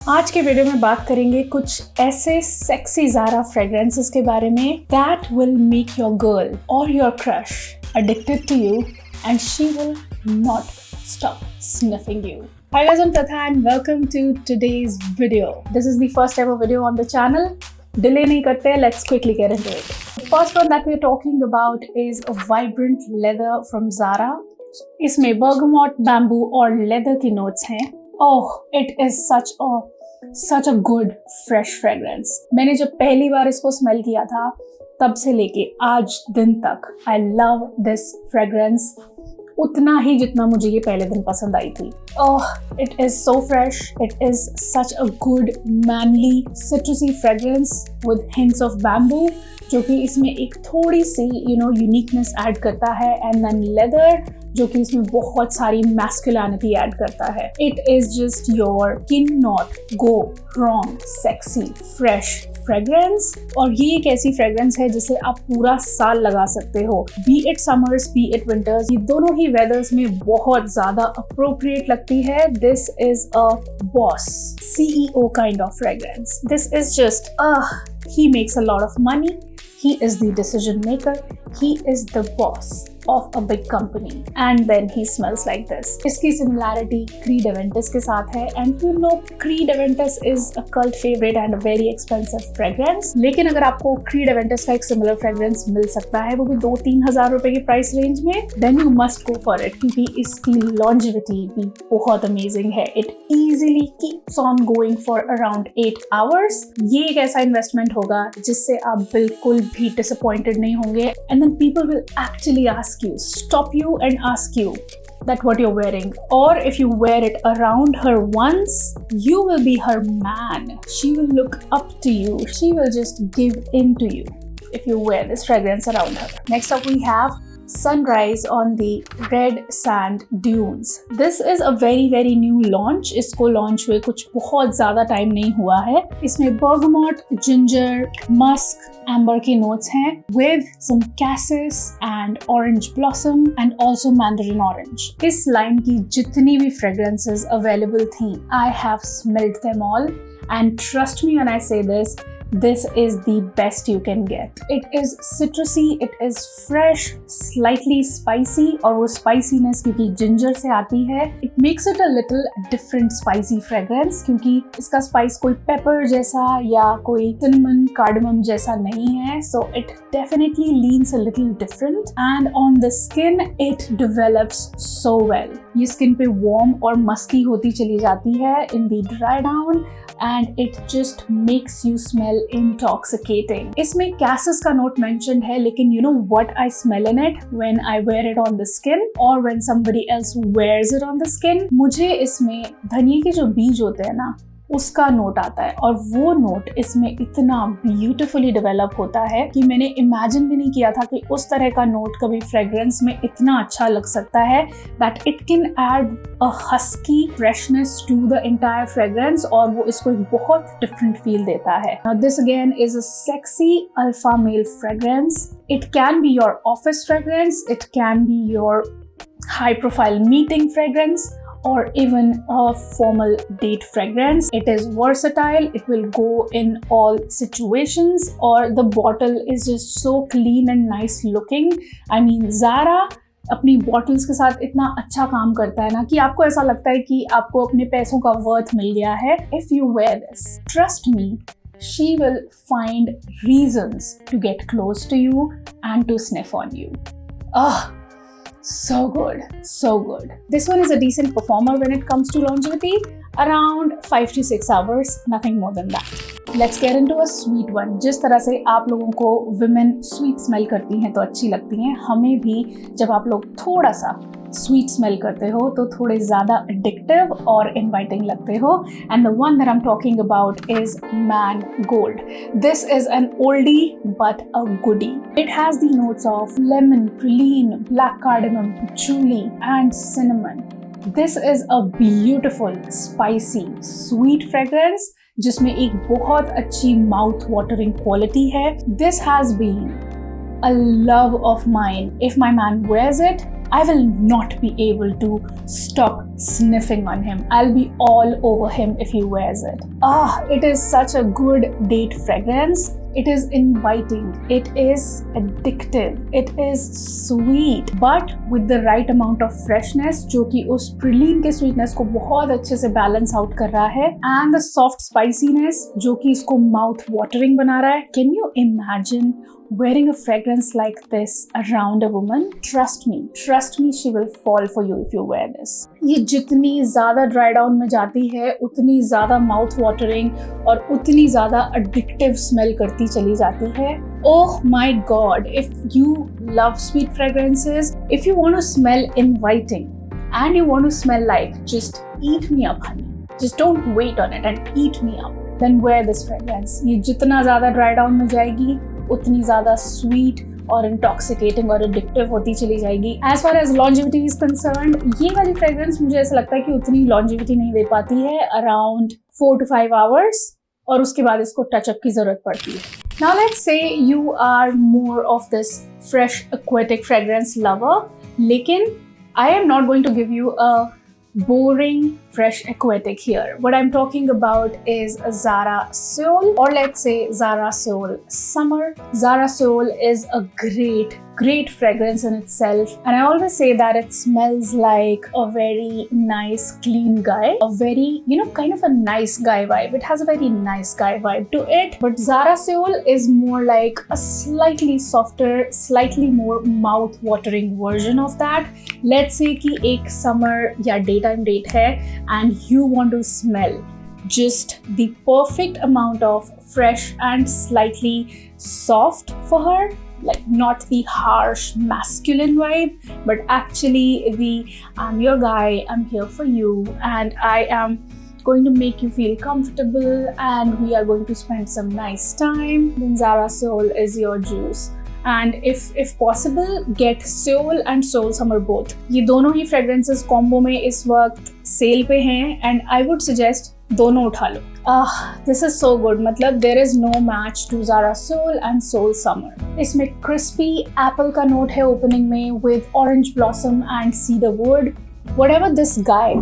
आज के वीडियो में बात करेंगे कुछ ऐसे सेक्सी ज़ारा फ्रेग्रेंसेस के बारे में that will make your girl और your crush addicted to you and she will not stop sniffing you. Hi guys, I'm Tatha and welcome to today's video. This is the first ever video on the channel. Delay nahi karte, let's quickly get into it. The first one that we're talking about is a vibrant leather from Zara. इसमें bergamot, bamboo और leather की notes हैं. Oh, it is such a good fresh fragrance. मैंने जब पहली बार इसको smell किया था तब से लेके आज दिन तक I love this fragrance उतना ही जितना मुझे ये पहले दिन पसंद आई थी. Oh, it is so fresh. It is such a good manly citrusy fragrance with hints of bamboo जो कि इसमें एक थोड़ी सी यूनिकनेस ऐड करता है एंड देन लेदर जो कि इसमें बहुत सारी मैस्कुलिनिटी ऐड करता है. It is just your can not go wrong sexy fresh fragrance. और ये एक ऐसी फ्रेग्रेंस है जिसे आप पूरा साल लगा सकते हो, B it summers B it winters. ये दोनों ही वेदर्स में बहुत ज्यादा अप्रोप्रिएट लगती है. This is a boss CEO kind of fragrance. This is just he makes a lot of money. He is the decision maker. He is the boss of a big company and then he smells like this. इसकी similarity Creed Aventus के साथ है and you know Creed Aventus is a cult favorite and a very expensive fragrance. लेकिन अगर आपको Creed Aventus का एक similar fragrance मिल सकता है वो भी 2-3 हज़ार रुपए की प्राइस रेंज में, then you must go for it क्योंकि इसकी longevity भी बहुत amazing है. It easily keeps on going for around 8 hours. ये एक ऐसा इन्वेस्टमेंट होगा जिससे आप बिल्कुल भी disappointed नहीं होंगे and then people will actually stop you and ask you that what you're wearing, or if you wear it around her once, you will be her man. She will look up to you. She will just give in to you if you wear this fragrance around her. Next up we have Sunrise on the Red Sand Dunes. This is a very new launch. इसको launch हुए कुछ बहुत ज़्यादा time नहीं हुआ है. इसमें bergamot, ginger, musk, amber के notes हैं with some cassis and orange blossom and also mandarin orange. इस लाइन की जितनी भी fragrances available थी, I have smelled them all and trust me when I say this is the best you can get. It is citrusy, it is fresh, slightly spicy और वो spiciness क्योंकि ginger से आती है, it makes it a little different spicy fragrance क्योंकि इसका spice कोई pepper जैसा या कोई cinnamon, cardamom जैसा नहीं है. So it definitely leans a little different and on the skin it develops so well. ये skin पे warm और musky होती चली जाती है in the dry down and it just makes you smell intoxicating. इसमें cassis का note mentioned है लेकिन you know what I smell in it when I wear it on the skin or when somebody else wears it on the skin? मुझे इसमें धनिया के जो बीज होते हैं ना उसका नोट आता है और वो नोट इसमें इतना ब्यूटीफुली डेवलप होता है कि मैंने इमेजिन भी नहीं किया था कि उस तरह का नोट कभी फ्रेग्रेंस में इतना अच्छा लग सकता है. That it can add a husky freshness to the entire fragrance और वो इसको एक बहुत डिफरेंट फील देता है. This again is a sexy alpha male fragrance. It can be your office fragrance, it can be your high profile meeting fragrance or even a formal date fragrance. It is versatile, it will go in all situations or the bottle is just so clean and nice looking. I mean Zara अपनी bottles के साथ इतना अच्छा काम करता है ना कि आपको ऐसा लगता है कि आपको अपने पैसों का वर्थ मिल गया है. If you wear this, trust me, she will find reasons to get close to you and to sniff on you. So good. This one is a decent performer when it comes to longevity, around 5 to 6 hours, nothing more than that. Let's get into a sweet one. जिस तरह से आप लोगों को women sweet smell करती हैं तो अच्छी लगती हैं, हमें भी जब आप लोग थोड़ा सा स्वीट स्मेल करते हो तो थोड़े ज़्यादा addictive और inviting लगते हो. And the one that I'm talking about is Mangold. This is an oldie but a goodie. It has the notes of lemon, praline, black cardamom, patchouli and cinnamon. This is a beautiful, spicy, sweet fragrance जिसमें एक बहुत अच्छी mouth watering quality है. This has been a love of mine. If my man wears it, I will not be able to stop sniffing on him. I'll be all over him if he wears it. It is such a good date fragrance. It is inviting, it is addictive, it is sweet, but with the right amount of freshness जो कि उस praline के sweetness को बहुत अच्छे से balance out कर रहा है, and the soft spiciness जो कि इसको mouth watering बना रहा है. Can you imagine wearing a fragrance like this around a woman? Trust me, she will fall for you if you wear this. ये जितनी ज़्यादा dry down में जाती है, उतनी ज़्यादा mouth watering और उतनी ज़्यादा addictive smell करती चली जाती है. Oh my God, if you love sweet fragrances, if you want to smell inviting and you want to smell like just eat me up honey, just don't wait on it and eat me up, then wear this fragrance. ये जितना ज़्यादा dry down में जाएगी उतनी ज़्यादा sweet और intoxicating और addictive होती चली जाएगी. As far as longevity is concerned, ये वाली fragrance मुझे ऐसा लगता है कि उतनी longevity नहीं दे पाती है, around 4 to 5 hours, और उसके बाद इसको touch up की ज़रूरत पड़ती है. Now let's say you are more of this fresh aquatic fragrance lover, लेकिन I am not going to give you a boring fresh aquatic here. What I'm talking about is Zara Soul, or let's say Zara Soul Summer. Zara Soul is a great fragrance in itself, and I always say that it smells like a very nice clean guy, a very kind of a nice guy vibe. It has a very nice guy vibe to it, but Zara Soul is more like a slightly softer, slightly more mouth watering version of that. Let's say कि एक summer या daytime date है and you want to smell just the perfect amount of fresh and slightly soft for her, like not the harsh masculine vibe, but actually the I'm your guy, I'm here for you, and I am going to make you feel comfortable and we are going to spend some nice time, then Zara Soul is your juice. And if possible, get Soul and Soul Summer both. ये दोनों ही fragrances combo में इस वक्त sale पे हैं, and I would suggest दोनों उठा लो. This is so good. मतलब there is no match to Zara Soul and Soul Summer. इसमें crispy apple का note है opening में with orange blossom and cedar wood. Whatever this guy,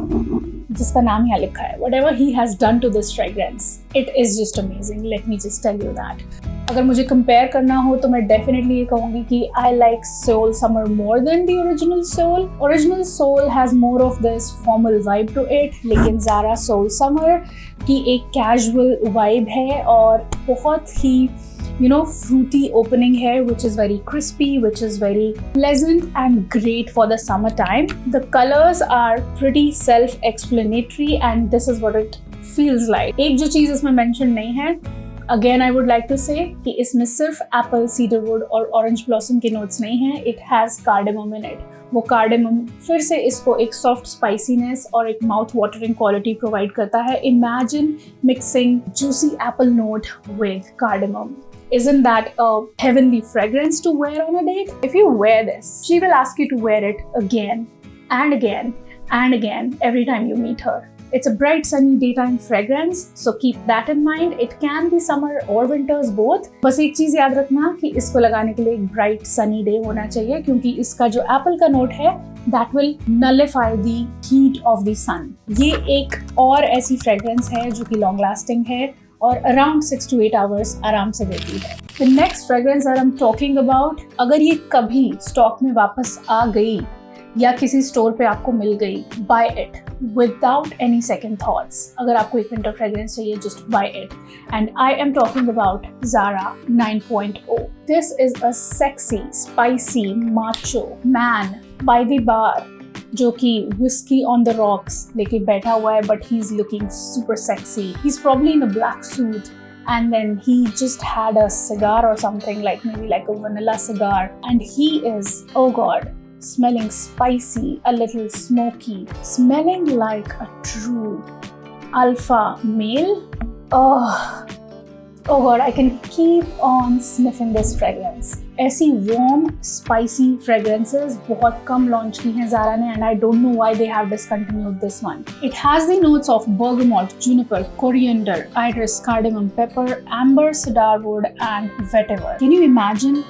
जिसका नाम यहाँ लिखा है, whatever he has done to this fragrance, it is just amazing. Let me just tell you that. अगर मुझे compare करना हो तो मैं definitely ये कहूँगी कि I like Soul Summer more than the original Soul. Original Soul has more of this formal vibe to it, लेकिन Zara Soul Summer की एक casual vibe है और बहुत ही fruity opening है, which is very crispy, which is very pleasant and great for the summertime. The colors are pretty self-explanatory and this is what it feels like. एक जो चीज़ इसमें mention नहीं है, Again, I would like to say कि इसमें सिर्फ apple, cedarwood और orange blossom के notes नहीं हैं. It has cardamom in it. वो cardamom फिर से इसको एक soft spiciness और एक mouth watering quality provide करता है. Imagine mixing juicy apple note with cardamom. Isn't that a heavenly fragrance to wear on a date? If you wear this, she will ask you to wear it again and again and again every time you meet her. It's a bright sunny daytime fragrance, so keep that in mind. It can be summer or winters both. बस एक चीज़ याद रखना कि इसको लगाने के लिए एक bright sunny day होना चाहिए, क्योंकि इसका जो apple का note है that will nullify the heat of the sun. ये एक और ऐसी fragrance है जो कि long lasting है और around 6 to 8 hours आराम से देती है. The next fragrance that I'm talking about, अगर ये कभी स्टॉक में वापस आ गई या किसी स्टोर पे आपको मिल गई, buy it without any second thoughts. अगर आपको एक winter fragrance चाहिए, just buy it. And I am talking about Zara 9.0. This is a sexy, spicy, macho man by the bar जो कि whiskey on the rocks लेके बैठा हुआ है, but he's looking super sexy. He's probably in a black suit and then he just had a cigar or something, like maybe like a vanilla cigar, and he is, oh God, smelling spicy, a little smoky, smelling like a true alpha male. Oh God, I can keep on sniffing this fragrance. ऐसी warm, spicy fragrances बहुत कम launch की हैं Zara ने, and I don't know why they have discontinued this one. It has the notes of bergamot, juniper, coriander, iris, cardamom, pepper, amber, cedarwood, and vetiver. Can you imagine,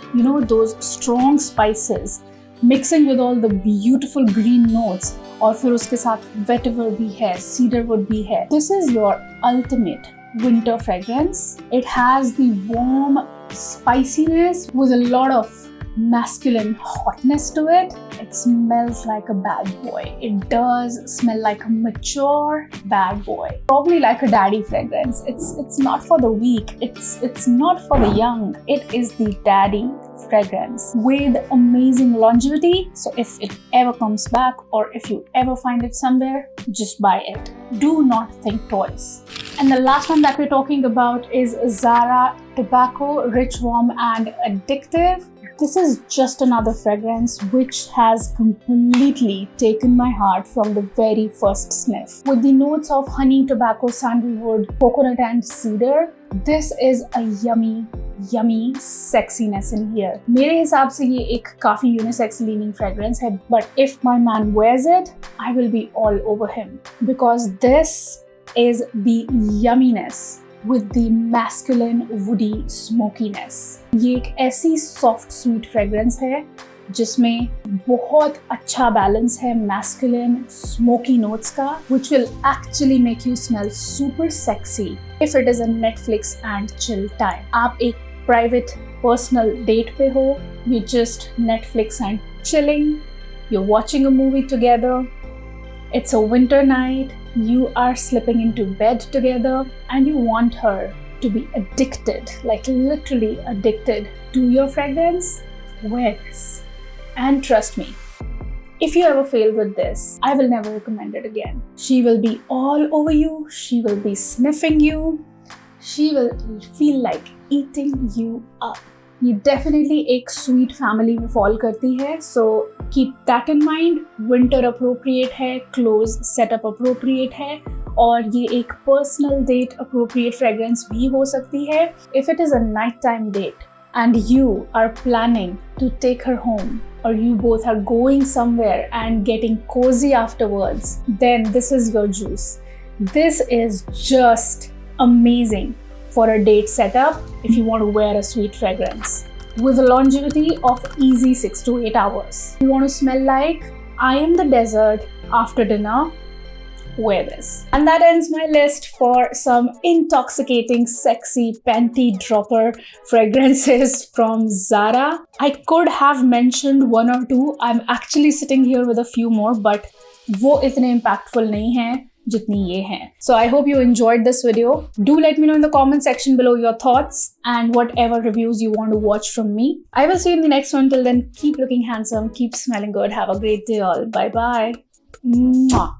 those strong spices mixing with all the beautiful green notes, और फिर उसके साथ vetiver भी है, cedarwood भी है. This is your ultimate winter fragrance. It has the warm spiciness with a lot of masculine hotness to it. It smells like a bad boy. It does smell like a mature bad boy. Probably like a daddy fragrance. It's not for the weak. It's not for the young. It is the daddy fragrance with amazing longevity. So if it ever comes back or if you ever find it somewhere, just buy it. Do not think twice. And the last one that we're talking about is Zara Tobacco Rich, Warm and Addictive. This is just another fragrance which has completely taken my heart from the very first sniff. With the notes of honey, tobacco, sandalwood, coconut and cedar, this is a yummy sexiness in here. मेरे हिसाब से ये एक काफी unisex leaning fragrance है, but if my man wears it, I will be all over him because this is the yumminess with the masculine woody smokiness. ये एक ऐसी soft sweet fragrance है जिसमें बहुत अच्छा बैलेंस है masculine smoky notes का, which will actually make you smell super sexy if it is a Netflix and chill time. आप एक private personal date पे हो, you just Netflix and chilling, you're watching a movie together, it's a winter night, you are slipping into bed together and you want her to be addicted, like literally addicted to your fragrance, wear this. And trust me, if you ever fail with this, I will never recommend it again. She will be all over you, she will be sniffing you, she will feel like eating you up. ये definitely एक sweet family में fall करती है, so keep that in mind. Winter appropriate है, clothes setup appropriate है, और ये एक personal date appropriate fragrance भी हो सकती है. If it is a nighttime date and you are planning to take her home, or you both are going somewhere and getting cozy afterwards, then this is your juice. This is just amazing for a date setup if you want to wear a sweet fragrance with a longevity of easy 6 to 8 hours. You want to smell like I am the desert after dinner, wear this. And that ends my list for some intoxicating, sexy panty dropper fragrances from Zara. I could have mentioned one or two. I'm actually sitting here with a few more, but वो इतने impactful नहीं हैं जितनी ये हैं. So I hope you enjoyed this video. Do let me know in the comment section below your thoughts and whatever reviews you want to watch from me. I will see you in the next one. Till then, keep looking handsome, keep smelling good. Have a great day all. Bye bye. Mwah.